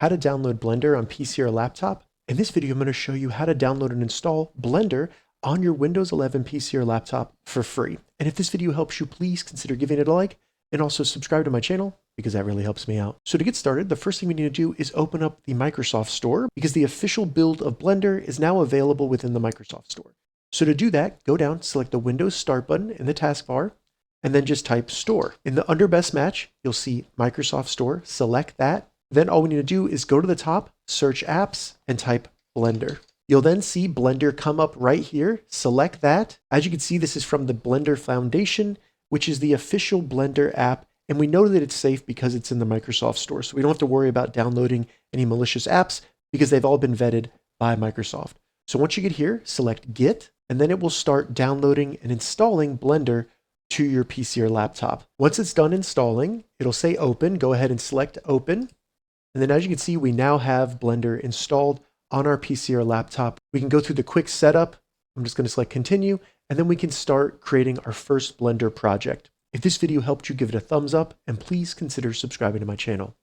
how to download Blender on PC or laptop. In this video, I'm going to show you how to download and install Blender on your Windows 11 PC or laptop for free. And if this video helps you, please consider giving it a like and also subscribe to my channel because that really helps me out. So to get started, the first thing we need to do is open up the Microsoft Store because the official build of Blender is now available within the Microsoft Store. So to do that, go down, select the Windows Start button in the taskbar, and then just type Store. In the under best match, you'll see Microsoft Store, select that. Then all we need to do is go to the top, search apps, and type Blender. You'll then see Blender come up right here, select that. As you can see, this is from the Blender Foundation, which is the official Blender app. And we know that it's safe because it's in the Microsoft Store. So we don't have to worry about downloading any malicious apps because they've all been vetted by Microsoft. So once you get here, select Get, and then it will start downloading and installing Blender to your PC or laptop. Once it's done installing, it'll say Open. Go ahead and select Open. And then as you can see, we now have Blender installed on our PC or laptop. We can go through the quick setup. I'm just going to select Continue, and then we can start creating our first Blender project. If this video helped you, give it a thumbs up, and please consider subscribing to my channel.